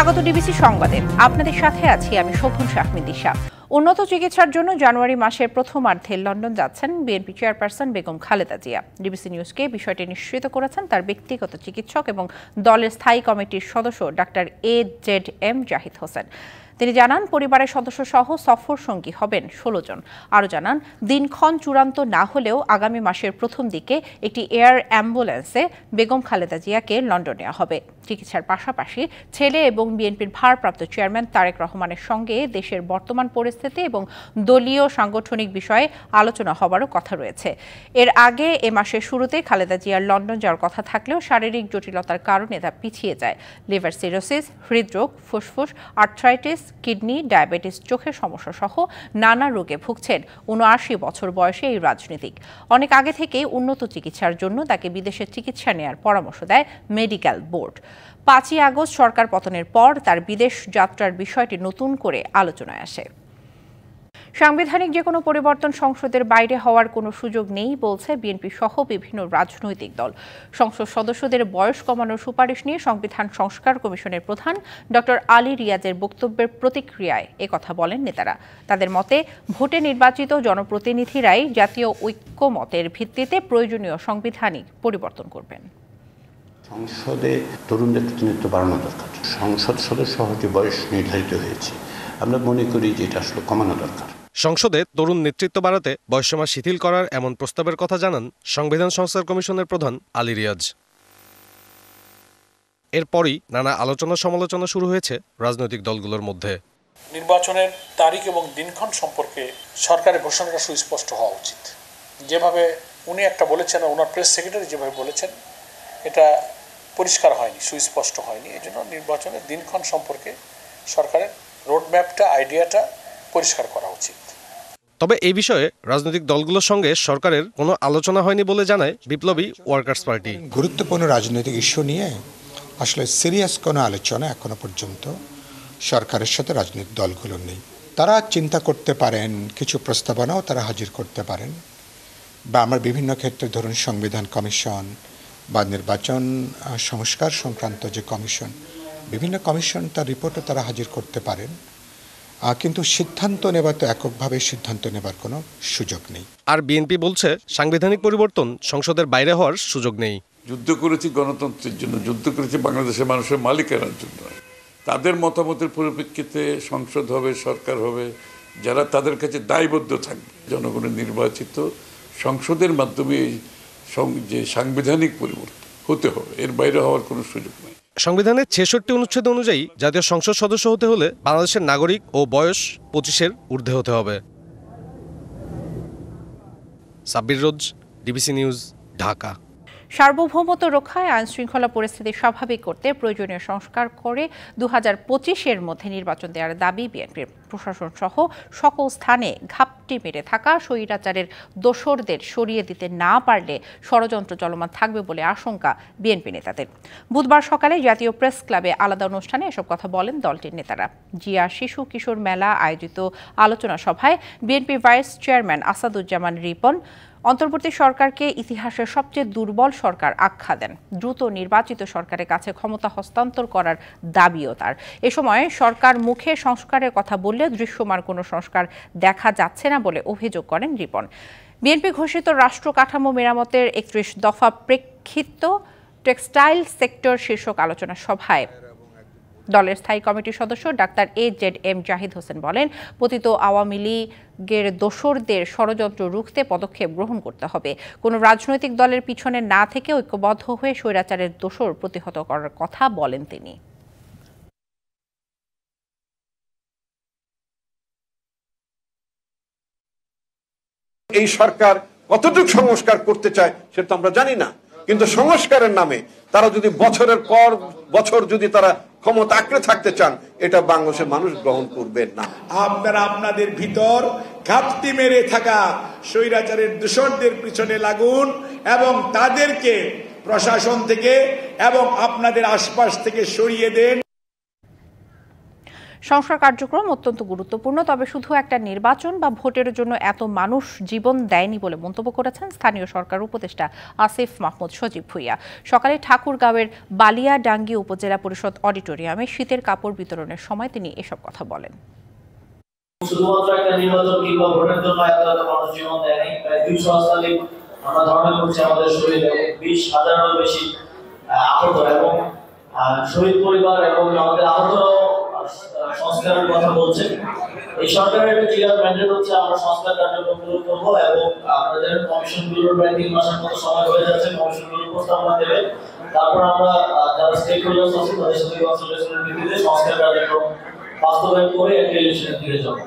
স্বাগত ডিবিসি সংবাদে। আপনাদের সাথে আছি আমি শোভন শাহমিদিশা। উন্নত চিকিৎসার জন্য জানুয়ারি মাসের প্রথমার্ধে লন্ডন যাচ্ছেন বিএনপি চেয়ারপারসন বেগম খালেদা জিয়া। ডিবিসি নিউজকে বিষয়টি নিশ্চিত করেছেন তার ব্যক্তিগত চিকিৎসক এবং দলের স্থায়ী কমিটির সদস্য ডাক্তার AZM জাহিদ হোসেন। তিনি জানান, পরিবারের সদস্য সহ সফর সঙ্গী হবেন 16 জন। আরও জানান, দিনক্ষণ চূড়ান্ত না হলেও আগামী মাসের প্রথম দিকে একটি এয়ার অ্যাম্বুলেন্সে বেগম খালেদা জিয়াকে লন্ডন নেওয়া হবে। চিকিৎসার পাশাপাশি ছেলে এবং বিএনপির ভারপ্রাপ্ত চেয়ারম্যান তারেক রহমানের সঙ্গে দেশের বর্তমান পরিস্থিতি এবং দলীয় সাংগঠনিক বিষয়ে আলোচনা হবারও কথা রয়েছে। এর আগে এ মাসের শুরুতে খালেদা জিয়ার লন্ডন যাওয়ার কথা থাকলেও শারীরিক জটিলতার কারণে তা পিছিয়ে যায়। লিভার সিরোসিস, হৃদরোগ, ফুসফুস, আর্থ্রাইটিস, কিডনি, ডায়াবেটিস, চোখের সমস্যা সহ নানা রোগে ভুগছেন ৭৯ বছর বয়সে এই রাজনীতিক। অনেক আগে থেকেই উন্নত চিকিৎসার জন্য তাকে বিদেশে চিকিৎসা নেওয়ার পরামর্শ দেয় মেডিকেল বোর্ড। ৫ই আগস্ট সরকার পতনের পর তার বিদেশ যাত্রার বিষয়টি নতুন করে আলোচনায় আসে। সাংবিধানিক যে কোনো পরিবর্তন সংসদের বাইরে হওয়ার কোনো সুযোগ নেই বলছে বিএনপি সহ বিভিন্ন রাজনৈতিক দল। সংসদ সদস্যদের বয়স কমানোর সুপারিশ নিয়ে সংবিধান সংস্কার কমিশনের প্রধান ডক্টর আলী রিয়াজের বক্তব্যের প্রতিক্রিয়ায় একথা বলেন নেতারা। তাদের মতে, ভোটে নির্বাচিত জনপ্রতিনিধিরাই জাতীয় ঐক্যমতের ভিত্তিতে প্রয়োজনীয় সাংবিধানিক পরিবর্তন করবেন। সংসদে তরুণদের প্রতিনিধিত্ব বাড়ানো দরকার। সংসদ সদস্য হতে বয়স নির্ধারিত হয়েছে, আমরা মনে করি যে এটা আসলে কমানো দরকার। সংসদে তরুণ নেতৃত্ব বাড়াতে বয়সসীমা শিথিল করার এমন প্রস্তাবের কথা জানান সংবিধান সংস্কার কমিশনের প্রধান আলী রিয়াজ। এরপরই নানা আলোচনা সমালোচনা শুরু হয়েছে রাজনৈতিক দলগুলোর মধ্যে। নির্বাচনের তারিখ এবং দিনক্ষণ সম্পর্কে সরকারের ঘোষণাটা সুস্পষ্ট হওয়া উচিত। যেভাবে উনি একটা বলেছেন, ওনার প্রেস সেক্রেটারি যেভাবে বলেছেন, এটা পরিষ্কার হয়নি, সুস্পষ্ট হয়নি। এই জন্য নির্বাচনের দিনক্ষণ সম্পর্কে সরকারের রোডম্যাপটা, আইডিয়াটা পরিষ্কার করা উচিত। তবে এই বিষয়ে রাজনৈতিক দলগুলোর সঙ্গে সরকারের কোনো আলোচনা হয়নি বলে জানায় বিপ্লবী ওয়ার্কার্স পার্টি। গুরুত্বপূর্ণ রাজনৈতিক ইস্যু নিয়ে আসলে সিরিয়াস কোনো আলোচনা এখনো পর্যন্ত সরকারের সাথে রাজনৈতিক দলগুলো নেই। তারা চিন্তা করতে পারেন, কিছু প্রস্তাবনাও তারা হাজির করতে পারেন, বা আমার বিভিন্ন ক্ষেত্রে ধরুন সংবিধান কমিশন বা নির্বাচন সংস্কার সংক্রান্ত যে কমিশন, বিভিন্ন কমিশন তার রিপোর্টও তারা হাজির করতে পারেন, কিন্তু সিদ্ধান্ত নেবার তো এককভাবে সিদ্ধান্ত নেবার কোনো সুযোগ নেই। আর বিএনপি বলছে সাংবিধানিক পরিবর্তন সংসদের বাইরে হওয়ার সুযোগ নেই। যুদ্ধ করেছি গণতন্ত্রের জন্য, যুদ্ধ করেছি বাংলাদেশের মানুষের মালিকানার জন্য। তাদের মতামতের পরিপ্রেক্ষিতে সংসদ হবে, সরকার হবে, যারা তাদের কাছে দায়বদ্ধ থাকবে। জনগণের নির্বাচিত সংসদের মাধ্যমে যে সাংবিধানিক পরিবর্তন হতে হবে, এর বাইরে হওয়ার কোনো সুযোগ নেই। সংবিধানের ৬৬ অনুচ্ছেদ অনুযায়ী জাতীয় সংসদ সদস্য হতে হলে বাংলাদেশের নাগরিক ও বয়স ২৫-এর ঊর্ধ্বে হতে হবে। সাব্বির রোজ, ডিবিসি নিউজ, ঢাকা। সার্বভৌমত্ব রক্ষায় আইন শৃঙ্খলা পরিস্থিতি স্বাভাবিক করতে প্রয়োজনীয় সংস্কার করে ২০২৫-এর মধ্যে নির্বাচন দেওয়ার দাবি বিএনপির। প্রশাসন সহ সকল স্থানে ঘাপটি মেরে থাকা স্বৈরাচারের দোসরদের সরিয়ে দিতে না পারলে ষড়যন্ত্র চলমান থাকবে বলে আশঙ্কা বিএনপি নেতাদের। বুধবার সকালে জাতীয় প্রেস ক্লাবে আলাদা অনুষ্ঠানে এসব কথা বলেন দলটির নেতারা। জিয়া শিশু কিশোর মেলা আয়োজিত আলোচনা সভায় BNP vice chairman Asaduzzaman Ripon অন্তর্বর্তী সরকারকে ইতিহাসের সবচেয়ে দুর্বল সরকার আখ্যা দেন। দ্রুত নির্বাচিত সরকারের কাছে ক্ষমতা হস্তান্তর করার দাবিও তার। এ সময় সরকার মুখে সংস্কারের কথা বললে দৃশ্যমান কোনো সংস্কার দেখা যাচ্ছে না বলে অভিযোগ করেন রিপন। বিএনপি ঘোষিত রাষ্ট্র কাঠামো মেরামতের ৩১ দফা প্রেক্ষিত টেক্সটাইল সেক্টর শীর্ষক আলোচনা সভায় দলের স্থায়ী কমিটির সদস্য ডাক্তার AZM জাহিদ হোসেন বলেন, পতিত আওয়ামী লীগের দোসরদের ষড়যন্ত্র রুখতে পদক্ষেপ গ্রহণ করতে হবে। কোনো রাজনৈতিক দলের পিছনে না থেকে ঐক্যবদ্ধ হয়ে স্বৈরাচারের দোসর প্রতিহত করার কথা বলেন তিনি। এই সরকার কতটুকু সংস্কার করতে চায় সেটা তো আমরা জানি না, কিন্তু সংস্কারের নামে তারা যদি বছরের পর বছর যদি তারা ক্ষমতা আঁকড়ে থাকতে চান, এটা বাংলাদেশের মানুষ গ্রহণ করবেন না। আপনারা আপনাদের ভিতর ঘাপটি মেরে থাকা স্বৈরাচারের দোসরদের পিছনে লাগুন এবং তাদেরকে প্রশাসন থেকে এবং আপনাদের আশপাশ থেকে সরিয়ে দেন। সংস্কার কার্যক্রম অত্যন্ত গুরুত্বপূর্ণ, তবে শুধু একটা নির্বাচন বা ভোটের জন্য এত মানুষ জীবন দেয়নি বলে মন্তব্য করেছেন স্থানীয় সরকার উপদেষ্টা আসিফ মাহমুদ সজীব ভুঁইয়া। সকালে ঠাকুরগাঁওয়ের বালিয়াডাঙ্গি উপজেলা পরিষদ অডিটোরিয়ামে শীতের কাপড় বিতরণের সময় তিনি এসব কথা বলেন। শুধুমাত্র একটা নির্বাচন কিংবা ভোটের জন্য এত মানুষ জীবন দেয়নি। প্রায় 200 আমরা ধারণা করছি আমাদের শহীদে 20,000-এরও বেশি আহত, এবং শহীদ পরিবার এবং আমাদের আহত সংস্কারের কথা বলছে। এই সরকারের একটা ক্লিয়ার ম্যান্ডেট হচ্ছে আমরা সংস্কার কার্যক্রম শুরু করবো, এবং আমাদের কমিশনগুলোর প্রায় 3 মাসের মতো সময় হয়ে যাচ্ছে। কমিশনগুলোর প্রস্তাবনা দেবে, তারপর আমরা যারা স্টেক হোল্ডার্স আছে তাদের সাথে কনসালটেশনের ভিত্তিতে সংস্কার কার্যক্রম বাস্তবায়ন করে একটা ইলেকশনের দিকে যাব।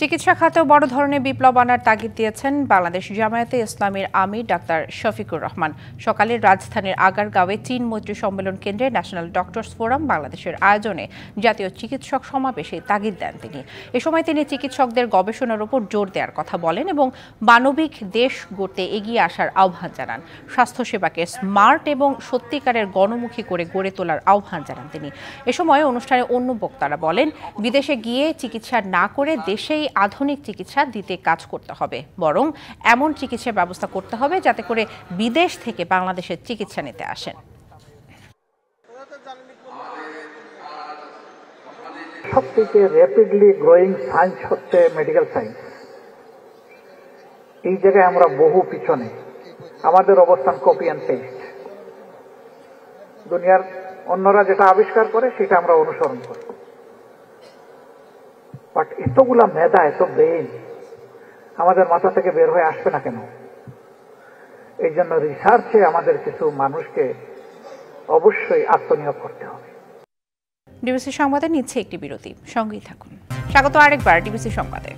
চিকিৎসা খাতেও বড় ধরনের বিপ্লব আনার তাগিদ দিয়েছেন বাংলাদেশ জামায়াতে ইসলামীর আমির ডাক্তার শফিকুর রহমান। সকালে রাজধানীর আগারগাঁওয়ে চীন মৈত্রী সম্মেলন কেন্দ্রে ন্যাশনাল ডক্টরস ফোরাম বাংলাদেশের আয়োজনে জাতীয় চিকিৎসক সমাবেশে তাগিদ দেন তিনি। এ সময় তিনি চিকিৎসকদের গবেষণার উপর জোর দেওয়ার কথা বলেন এবং মানবিক দেশ গড়তে এগিয়ে আসার আহ্বান জানান। স্বাস্থ্যসেবাকে স্মার্ট এবং সত্যিকারের গণমুখী করে গড়ে তোলার আহ্বান জানান তিনি। এ সময় অনুষ্ঠানে অন্য বক্তারা বলেন, বিদেশে গিয়ে চিকিৎসা না করে দেশেই আধুনিক চিকিৎসা দিতে কাজ করতে হবে, বরং এমন চিকিৎসার ব্যবস্থা করতে হবে যাতে করে বিদেশ থেকে বাংলাদেশের চিকিৎসা নিতে আসেন। সবথেকে র্যাপিডলি গ্রোয়িং সায়েন্স হচ্ছে মেডিকেল সায়েন্স। এই জায়গায় আমরা বহু পিছনে, আমাদের অবস্থান কপি অ্যান্ড পেস্ট। দুনিয়ার অন্যরা যেটা আবিষ্কার করে সেটা আমরা অনুসরণ করি। বাট এতগুলা মেধা, এত ব্রেন আমাদের মাথা থেকে বের হয়ে আসবে না কেন? এই জন্য রিসার্চে আমাদের কিছু মানুষকে অবশ্যই আত্মনিয়োগ করতে হবে। ডিবিসি সংবাদে নিচ্ছে একটি বিরতি, সঙ্গেই থাকুন। স্বাগত আরেকবার ডিবিসি সংবাদে।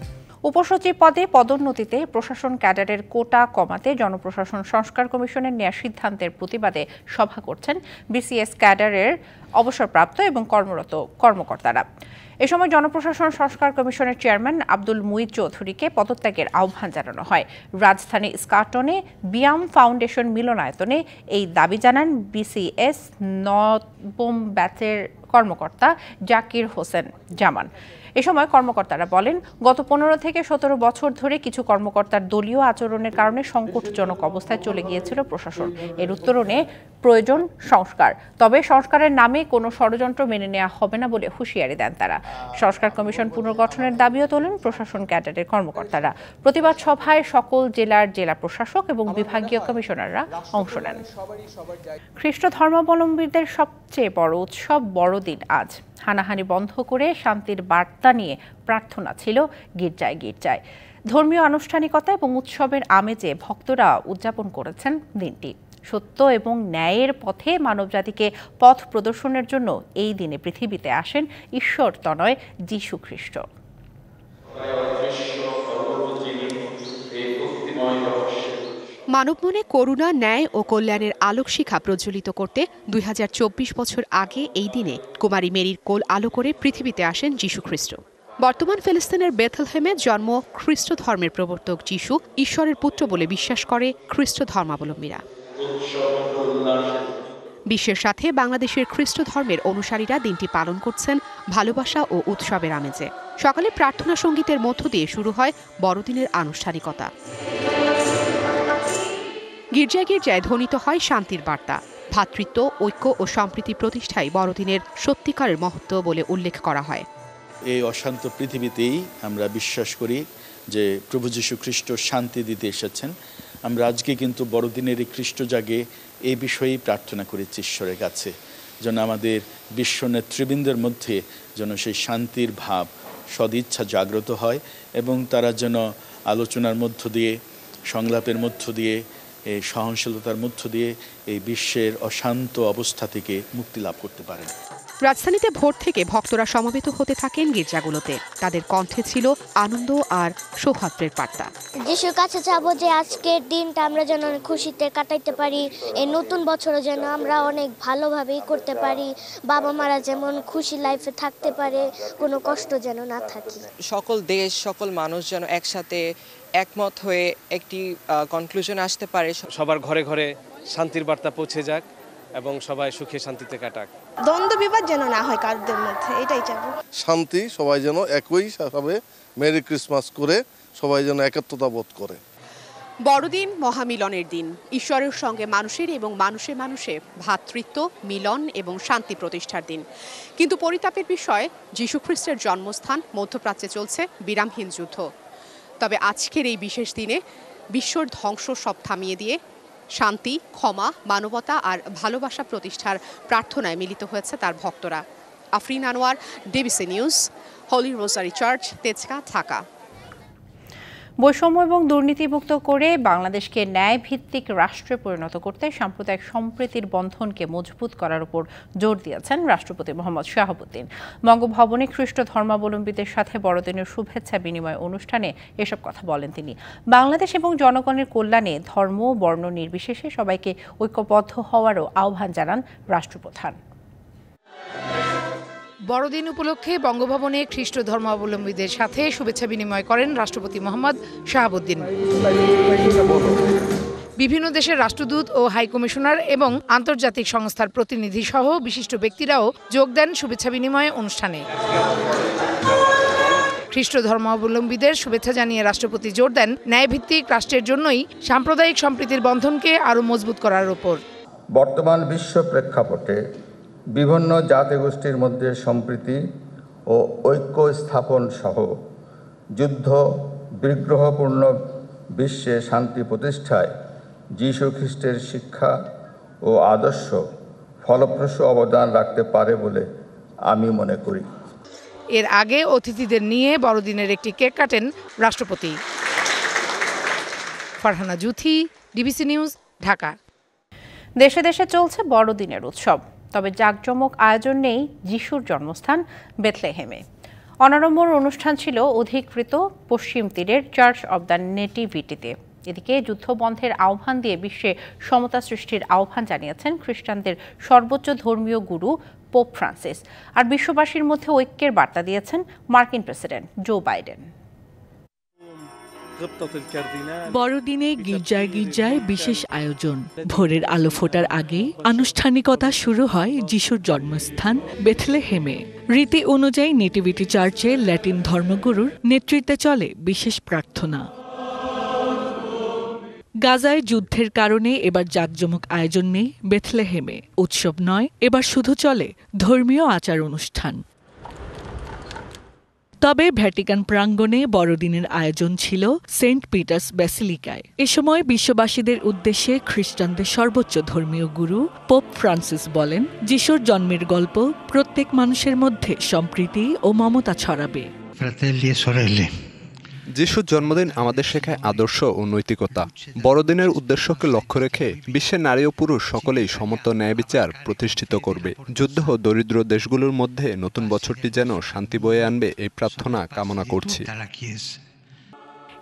উপসচিব পদে পদোন্নতিতে প্রশাসন ক্যাডারের কোটা কমাতে জনপ্রশাসন সংস্কার কমিশনের নেওয়া সিদ্ধান্তের প্রতিবাদে সভা করছেন বিসিএস ক্যাডারের অবসরপ্রাপ্ত এবং কর্মরত কর্মকর্তারা। এ সময় জনপ্রশাসন সংস্কার কমিশনের চেয়ারম্যান আব্দুল মুঈদ চৌধুরীকে পদত্যাগের আহ্বান জানানো হয়। রাজধানী স্কাটনে বিয়াম ফাউন্ডেশন মিলনায়তনে এই দাবি জানান বিসিএস নবম ব্যাচের কর্মকর্তা জাকির হোসেন জামান। এ সময় কর্মকর্তারা বলেন, গত 15 থেকে 17 বছর ধরে কিছু কর্মকর্তার দলীয় আচরণের কারণে সংকটজনক অবস্থায় চলে গিয়েছিল প্রশাসন। এর উত্তরণে প্রয়োজন সংস্কার, তবে সংস্কারের নামে কোনো ষড়যন্ত্র মেনে নেওয়া হবে না বলে হুঁশিয়ারি দেন তারা। সংস্কার কমিশন পুনর্গঠনের দাবিও তোলেন প্রশাসন ক্যাডারের কর্মকর্তারা। প্রতিবাদ সভায় সকল জেলার জেলা প্রশাসক এবং বিভাগীয় কমিশনাররা অংশ নেন। খ্রিস্ট ধর্মাবলম্বীদের সবচেয়ে বড় উৎসব বড়দিন আজ। হানাহানি বন্ধ করে শান্তির বার্তা নিয়ে প্রার্থনা ছিল গির্জায় গির্জায়। ধর্মীয় আনুষ্ঠানিকতা এবং উৎসবের আমেজে ভক্তরা উদযাপন করেছেন দিনটি। সত্য এবং ন্যায়ের পথে মানবজাতিকে পথ প্রদর্শনের জন্য এই দিনে পৃথিবীতে আসেন ঈশ্বর তনয় যীশু খ্রিস্ট। মানব মনে করুণা, ন্যায় ও কল্যাণের আলোকশিখা প্রজ্বলিত করতে 2024 বছর আগে এই দিনে কুমারী মেরির কোল আলো করে পৃথিবীতে আসেন যীশু খ্রিস্ট। বর্তমান ফিলিস্তিনের বেথলহেমে জন্ম খ্রিস্ট ধর্মের প্রবর্তক যীশু ঈশ্বরের পুত্র বলে বিশ্বাস করে খ্রিস্ট ধর্মাবলম্বীরা। বিশ্বের সাথে বাংলাদেশের খ্রিস্ট ধর্মের অনুসারীরা দিনটি পালন করছেন ভালোবাসা ও উৎসবের আমেজে। সকালে প্রার্থনা সঙ্গীতের মধ্য দিয়ে শুরু হয় বড়দিনের আনুষ্ঠানিকতা। গির্জায় গির্জায় ধ্বনিত হয় শান্তির বার্তা। ভ্রাতৃত্ব, ঐক্য ও সম্প্রীতি প্রতিষ্ঠাই বড়দিনের সত্যিকারের মহত্ব বলে উল্লেখ করা হয়। এই অশান্ত পৃথিবীতেই আমরা বিশ্বাস করি যে প্রভু যীশু খ্রিস্ট শান্তি দিতে এসেছেন। আমরা আজকে কিন্তু বড়দিনের এই খ্রিস্ট জাগে এই বিষয়েই প্রার্থনা করেছি ঈশ্বরের কাছে, যেন আমাদের বিশ্ব নেতৃবৃন্দের মধ্যে যেন সেই শান্তির ভাব, সদিচ্ছা জাগ্রত হয় এবং তারা যেন আলোচনার মধ্য দিয়ে, সংলাপের মধ্য দিয়ে, এই সহনশীলতার মধ্য দিয়ে এই বিশ্বের অশান্ত অবস্থা থেকে মুক্তি লাভ করতে পারেন। রাজধানীতে ভোর থেকে ভক্তরা সমবেত হতে থাকেন গির্জাগুলোতে। তাদের কণ্ঠে ছিল আনন্দ আর সৌহার্দ্যের বার্তা। যিশুর কাছে চাবো যে আজকের দিনটা আমরা যেন অনেক খুশিতে কাটাইতে পারি, এই নতুন বছরও যেন আমরা অনেক ভালোভাবেই করতে পারি, বাবা মারা যেমন খুশি লাইফে থাকতে পারে, কোনো কষ্ট যেন না থাকে। সকল দেশ, সকল মানুষ যেন একসাথে একমত হয়ে একটি কনক্লুশন আসতে পারে। সবার ঘরে ঘরে শান্তির বার্তা পৌঁছে যাক এবং সবাই সুখে শান্তিতে কাটাক। দ্বন্দ্ব বিবাদ যেন না হয় কারোর মধ্যে, এটাই চাবো। শান্তি, সবাই যেন একইভাবে মেরি ক্রিসমাস করে সবাই যেন একত্রতা বোধ করে। বড়দিন মহামিলনের দিন, ঈশ্বরের সঙ্গে মানুষের এবং মানুষে মানুষে ভ্রাতৃত্ব, মিলন এবং শান্তি প্রতিষ্ঠার দিন। কিন্তু পরিতাপের বিষয়, যীশু খ্রিস্টের জন্মস্থান মধ্যপ্রাচ্যে চলছে বিরামহীন যুদ্ধ। তবে আজকের এই বিশেষ দিনে বিশ্বর ধ্বংস সব থামিয়ে দিয়ে শান্তি, ক্ষমা, মানবতা আর ভালোবাসা প্রতিষ্ঠার প্রার্থনায় মিলিত হয়েছে তার ভক্তরা। আফরিন আনোয়ার, ডিবিসি নিউজ, হলি রোজারি চার্চ, তেজগাঁ, ঢাকা। বৈষম্য এবং দুর্নীতিমুক্ত করে বাংলাদেশকে ন্যায়ভিত্তিক রাষ্ট্রে পরিণত করতে সাম্প্রদায়িক সম্প্রীতির বন্ধনকে মজবুত করার উপর জোর দিয়েছেন রাষ্ট্রপতি মোহাম্মদ শাহাবুদ্দিন। বঙ্গভবনে খ্রিস্ট ধর্মাবলম্বীদের সাথে বড়দিনের শুভেচ্ছা বিনিময় অনুষ্ঠানে এসব কথা বলেন তিনি। বাংলাদেশ এবং জনগণের কল্যাণে ধর্ম, বর্ণ নির্বিশেষে সবাইকে ঐক্যবদ্ধ হওয়ারও আহ্বান জানান রাষ্ট্রপ্রধান। বড়দিন উপলক্ষে বঙ্গভবনে খ্রিস্ট ধর্মাবলম্বীদের সাথে শুভেচ্ছা বিনিময় করেন রাষ্ট্রপতি মোহাম্মদ শাহাবুদ্দিন। বিভিন্ন দেশের রাষ্ট্রদূত ও হাইকমিশনার এবং আন্তর্জাতিক সংস্থার প্রতিনিধি সহ বিশিষ্ট ব্যক্তিরাও যোগ দেন শুভেচ্ছা বিনিময় অনুষ্ঠানে। খ্রিস্ট ধর্মাবলম্বীদের শুভেচ্ছা জানিয়ে রাষ্ট্রপতি জোর দেন ন্যায়ভিত্তিক রাষ্ট্রের জন্যই সাম্প্রদায়িক সম্প্রীতির বন্ধনকে আরও মজবুত করার উপর। বর্তমান বিশ্ব প্রেক্ষাপটে বিভিন্ন জাতিগোষ্ঠীর মধ্যে সম্প্রীতি ও ঐক্য স্থাপন সহ যুদ্ধ বিগ্রহপূর্ণ বিশ্বে শান্তি প্রতিষ্ঠায় যীশু খ্রিস্টের শিক্ষা ও আদর্শ ফলপ্রসূ অবদান রাখতে পারে বলে আমি মনে করি। এর আগে অতিথিদের নিয়ে বড়দিনের একটি কেক কাটেন রাষ্ট্রপতি। Farhana Juthi, DBC news, Dhaka. দেশে দেশে চলছে বড়দিনের উৎসব, তবে জাঁকজমক আয়োজন নেই যিশুর জন্মস্থান বেথলেহেমে। অনাড়ম্বর অনুষ্ঠান ছিল অধিকৃত পশ্চিম তীরের চার্চ অব দ্য নেটিভিটিতে। এদিকে যুদ্ধবন্ধের আহ্বান দিয়ে বিশ্বে সমতা সৃষ্টির আহ্বান জানিয়েছেন খ্রিস্টানদের সর্বোচ্চ ধর্মীয় গুরু পোপ ফ্রান্সিস। আর বিশ্ববাসীর মধ্যে ঐক্যের বার্তা দিয়েছেন মার্কিন প্রেসিডেন্ট জো বাইডেন। বড়দিনে গির্জায় গির্জায় বিশেষ আয়োজন। ভোরের আলো ফোটার আগেই আনুষ্ঠানিকতা শুরু হয় যিশুর জন্মস্থান বেথলেহেমে। রীতি অনুযায়ী নেটিভিটি চার্চে ল্যাটিন ধর্মগুরুর নেতৃত্বে চলে বিশেষ প্রার্থনা। গাজায় যুদ্ধের কারণে এবার জাঁকজমক আয়োজন নেই বেথলেহেমে। উৎসব নয়, এবার শুধু চলে ধর্মীয় আচার অনুষ্ঠান। তবে ভ্যাটিকান প্রাঙ্গণে বড়দিনের আয়োজন ছিল সেন্ট পিটার্স ব্যাসিলিকায়। এ সময় বিশ্ববাসীদের উদ্দেশ্যে খ্রিস্টানদের সর্বোচ্চ ধর্মীয় গুরু পোপ ফ্রান্সিস বলেন, যিশুর জন্মের গল্প প্রত্যেক মানুষের মধ্যে সম্প্রীতি ও মমতা ছড়াবে। যিশুর জন্মদিন আমাদের শেখায় আদর্শ ও নৈতিকতা। বড়দিনের উদ্দেশ্যকে লক্ষ্য রেখে বিশ্বের নারী ও পুরুষ সকলেই সমত্ব ন্যায় বিচার প্রতিষ্ঠিত করবে। যুদ্ধ ও দরিদ্র দেশগুলোর মধ্যে নতুন বছরটি যেন শান্তি বয়ে আনবে, এই প্রার্থনা কামনা করছি।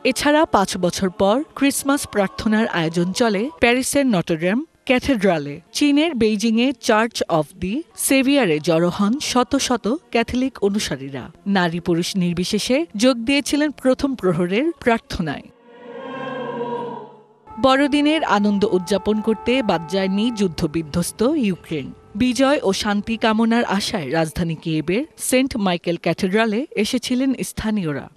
এছাড়া ৫ বছর পর ক্রিসমাস প্রার্থনার আয়োজন চলে প্যারিসের নটরডেম ক্যাথেড্রালে। চীনের বেইজিংয়ে চার্চ অফ দি সেভিয়ারে জড়ো হন শত শত ক্যাথলিক অনুসারীরা। নারী পুরুষ নির্বিশেষে যোগ দিয়েছিলেন প্রথম প্রহরের প্রার্থনায়। বড়দিনের আনন্দ উদযাপন করতে বাদ যায়নি যুদ্ধবিধ্বস্ত ইউক্রেন। বিজয় ও শান্তি কামনার আশায় রাজধানী কিয়েভের সেন্ট মাইকেল ক্যাথেড্রালে এসেছিলেন স্থানীয়রা।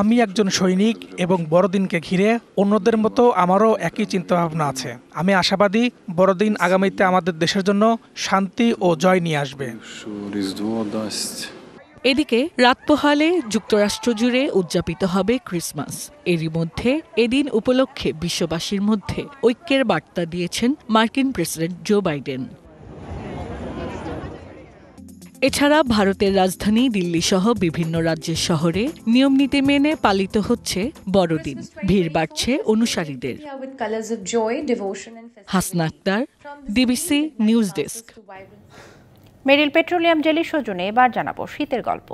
আমি একজন সৈনিক এবং বড়দিনকে ঘিরে অন্যদের মতো আমারও একই চিন্তাভাবনা আছে। আমি আশাবাদী বড়দিন আগামীতে আমাদের দেশের জন্য শান্তি ও জয় নিয়ে আসবে। এদিকে রাত পোহালে যুক্তরাষ্ট্র জুড়ে উদযাপিত হবে ক্রিসমাস। এরই মধ্যে এদিন উপলক্ষে বিশ্ববাসীর মধ্যে ঐক্যের বার্তা দিয়েছেন মার্কিন প্রেসিডেন্ট জো বাইডেন। এছাড়া ভারতের রাজধানী দিল্লি সহ বিভিন্ন রাজ্যের শহরে নিয়মনীতি মেনে পালিত হচ্ছে বড়দিন। ভিড় বাড়ছে অনুসারীদের। Hasna Akter, DBC news desk. Meril petroleum জেলির সৌজন্যে এবার জানাবো শীতের গল্প।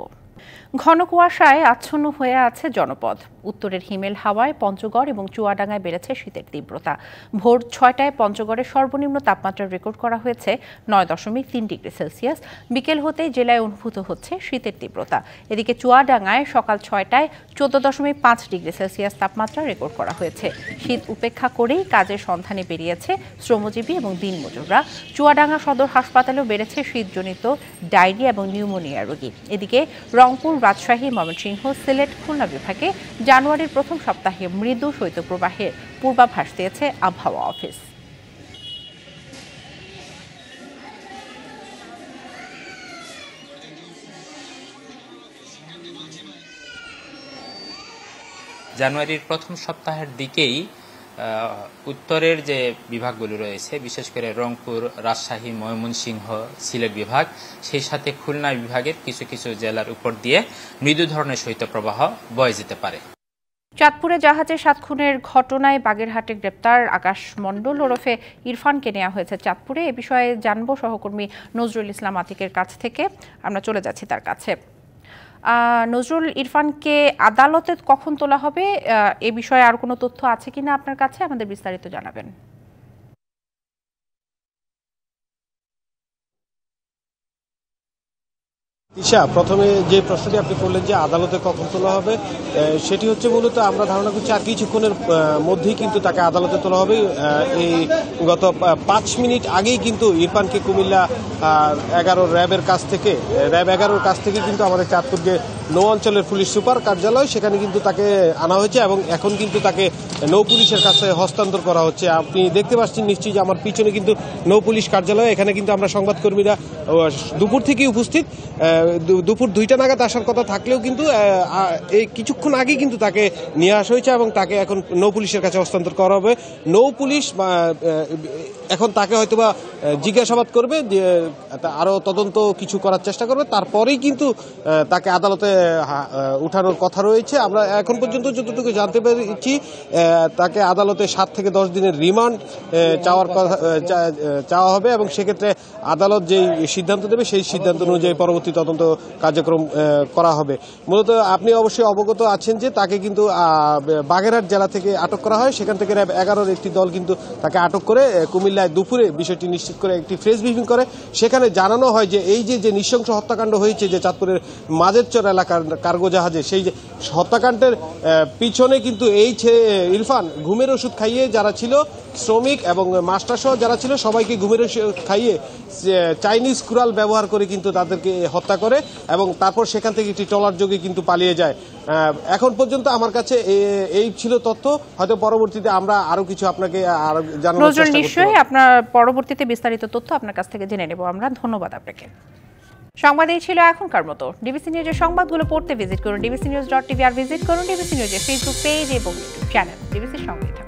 ঘন কুয়াশায় আচ্ছন্ন হয়ে আছে জনপদ। উত্তরের হিমেল হাওয়ায় পঞ্চগড় এবং চুয়াডাঙ্গায় বেড়েছে শীতের তীব্রতা। ভোর ৬টায় পঞ্চগড়ের সর্বনিম্ন তাপমাত্রা রেকর্ড করা হয়েছে ৯.৩ ডিগ্রি সেলসিয়াস। বিকেল হতেই জেলায় অনুভূত হচ্ছে শীতের তীব্রতা। এদিকে চুয়াডাঙ্গায় সকাল ৬টায় ১৪.৫ ডিগ্রি সেলসিয়াস তাপমাত্রা রেকর্ড করা হয়েছে। শীত উপেক্ষা করেই কাজের সন্ধানে বেরিয়েছে শ্রমজীবী এবং দিনমজুররা। চুয়াডাঙ্গা সদর হাসপাতালেও বেড়েছে শীতজনিত ডায়রিয়া এবং নিউমোনিয়া রোগী। এদিকে রংপুর, রাজশাহী, ময়মনসিংহ, সিলেট, খুলনা বিভাগে জানুয়ারির প্রথম সপ্তাহে মৃদু শৈত্যপ্রবাহের পূর্বাভাস দিয়েছে আবহাওয়া অফিস। জানুয়ারির প্রথম সপ্তাহের দিকেই উত্তরের যে বিভাগগুলো রয়েছে, বিশেষ করে রংপুর, রাজশাহী, ময়মনসিংহ, সিলেট বিভাগ, সেই সাথে খুলনা বিভাগের কিছু কিছু জেলার উপর দিয়ে মৃদু ধরনের শৈত্যপ্রবাহ বয়ে যেতে পারে। চাঁদপুরে জাহাজে 7 খুনের ঘটনায় বাগেরহাটে গ্রেপ্তার আকাশ মণ্ডল ওরফে ইরফানকে নেওয়া হয়েছে চাঁদপুরে। এ বিষয়ে জানবো সহকর্মী নজরুল ইসলাম আতিকের কাছ থেকে। আমরা চলে যাচ্ছি তার কাছে। নজরুল, ইরফানকে আদালতে কখন তোলা হবে এ বিষয়ে আর কোনো তথ্য আছে কিনা আপনার কাছে? আমাদের বিস্তারিত জানাবেন। ঈশা, প্রথমে যে প্রশ্নটি আপনি করলেন যে আদালতে কখন তোলা হবে, সেটি হচ্ছে মূলত আমরা ধারণা করছি আর কিছুক্ষণের মধ্যেই কিন্তু তাকে আদালতে তোলা হবে। এই গত 5 মিনিট আগেই কিন্তু ইরফানকে কুমিল্লা 11 র্যাবের কাছ থেকে কিন্তু আমাদের চাঁদপুর যে নৌ অঞ্চলের পুলিশ সুপার কার্যালয়, সেখানে কিন্তু তাকে আনা হয়েছে এবং এখন কিন্তু তাকে নৌ পুলিশের কাছে হস্তান্তর করা হচ্ছে। আপনি দেখতে পাচ্ছেন নিশ্চয়ই যে আমার পিছনে কিন্তু নৌ পুলিশ কার্যালয়। এখানে কিন্তু আমরা সংবাদকর্মীরা দুপুর থেকেই উপস্থিত। দুপুর 2টা নাগাদ আসার কথা থাকলেও কিন্তু এই কিছুক্ষণ আগেই কিন্তু তাকে নিয়ে আসা হয়েছে এবং তাকে এখন নৌ পুলিশের কাছে হস্তান্তর করা হবে। নৌ পুলিশ এখন তাকে হয়তোবা জিজ্ঞাসাবাদ করবে, আরো তদন্ত কিছু করার চেষ্টা করবে, তারপরেই কিন্তু তাকে আদালতে উঠানোর কথা রয়েছে। আমরা এখন পর্যন্ত যতটুকু জানতে পেরেছি তাকে আদালতে 7 থেকে 10 দিনের রিমান্ড চাওয়া হবে এবং সেক্ষেত্রে আদালত যেই সিদ্ধান্ত দেবে সেই সিদ্ধান্ত অনুযায়ী পরবর্তী তদন্ত কার্যক্রম করা হবে। মূলত আপনি অবশ্যই অবগত আছেন যে তাকে কিন্তু বাগেরহাট জেলা থেকে আটক করা হয়। সেখান থেকে র্যাব 11-র একটি দল কিন্তু তাকে আটক করে কুমিল্লায় দুপুরে বিষয়টি নিশ্চিত করে একটি প্রেস ব্রিফিং করে। সেখানে জানানো হয় যে এই যে নৃশংস হত্যাকাণ্ড হয়েছে যে চাঁদপুরের মাঝেরচর এলাকার কার্গো জাহাজে, সেই যে হত্যাকাণ্ডের পিছনে কিন্তু এই ইরফান ঘুমের ওষুধ খাইয়ে যারা ছিল শ্রমিক এবং মাস্টার সহ যারা ছিল সবাইকে ঘুমের ওষুধ খাইয়ে চাইনিজ কুড়াল ব্যবহার করে কিন্তু তাদেরকে হত্যা করে এবং তারপর সেখান থেকে একটি ট্রলার যোগে কিন্তু পালিয়ে যায়। এখন পর্যন্ত আমার কাছে এই ছিল তথ্য। হয়তো পরবর্তীতে আমরা আরো কিছু আপনাকে জানানোর চেষ্টা করব। নিশ্চয়ই আপনার পরবর্তীতে বিস্তারিত তথ্য আপনার কাছ থেকে জেনে নেব আমরা। ধন্যবাদ আপনাকে। সংবাদ এই ছিল এখনকার মতো। ডিবিসি নিউজের সংবাদগুলো পড়তে ভিজিট করুন dbcnews.tv আর ভিজিট করুন ডিবিসি নিউজের ফেসবুক পেজ এবং ইউটিউব চ্যানেল। ডিবিসির সঙ্গে থাকুন।